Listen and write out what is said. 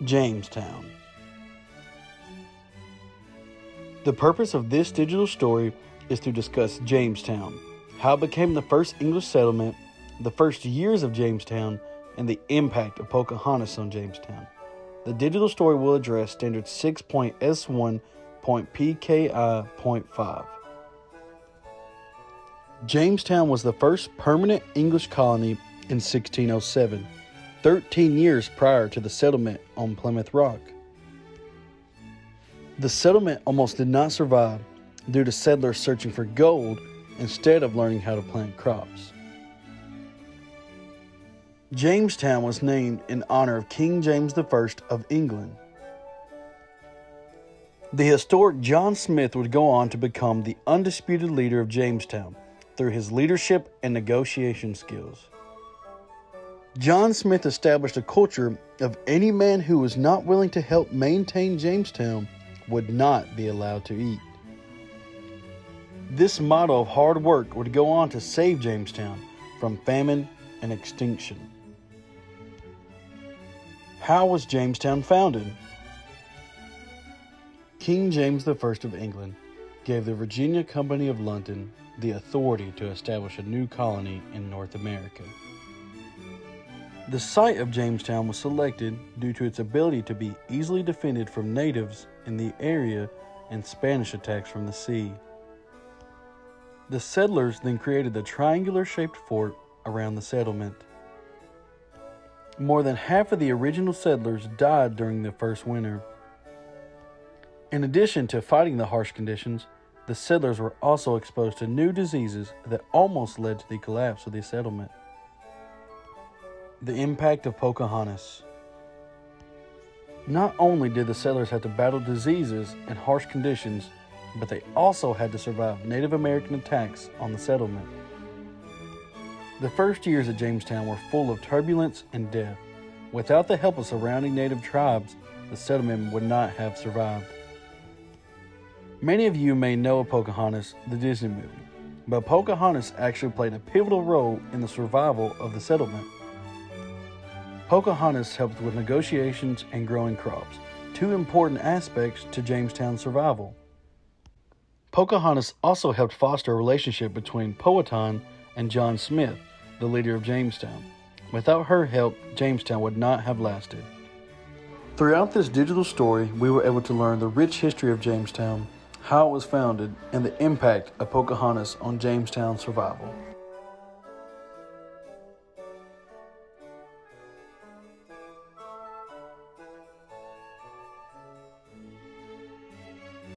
Jamestown. The purpose of this digital story is to discuss Jamestown, how it became the first English settlement, the first years of Jamestown, and the impact of Pocahontas on Jamestown. The digital story will address standard 6.S1.PKI.5. Jamestown was the first permanent English colony in 1607, 13 years prior to the settlement on Plymouth Rock. The settlement almost did not survive due to settlers searching for gold instead of learning how to plant crops. Jamestown was named in honor of King James I of England. The historic John Smith would go on to become the undisputed leader of Jamestown through his leadership and negotiation skills. John Smith established a culture of any man who was not willing to help maintain Jamestown would not be allowed to eat. This motto of hard work would go on to save Jamestown from famine and extinction. How was Jamestown founded? King James I of England gave the Virginia Company of London the authority to establish a new colony in North America. The site of Jamestown was selected due to its ability to be easily defended from natives in the area and Spanish attacks from the sea. The settlers then created the triangular-shaped fort around the settlement. More than half of the original settlers died during the first winter. In addition to fighting the harsh conditions, the settlers were also exposed to new diseases that almost led to the collapse of the settlement. The impact of Pocahontas. Not only did the settlers have to battle diseases and harsh conditions, but they also had to survive Native American attacks on the settlement. The first years of Jamestown were full of turbulence and death. Without the help of surrounding native tribes, the settlement would not have survived. Many of you may know of Pocahontas, the Disney movie, but Pocahontas actually played a pivotal role in the survival of the settlement. Pocahontas helped with negotiations and growing crops, two important aspects to Jamestown's survival. Pocahontas also helped foster a relationship between Powhatan and John Smith, the leader of Jamestown. Without her help, Jamestown would not have lasted. Throughout this digital story, we were able to learn the rich history of Jamestown, how it was founded, and the impact of Pocahontas on Jamestown's survival.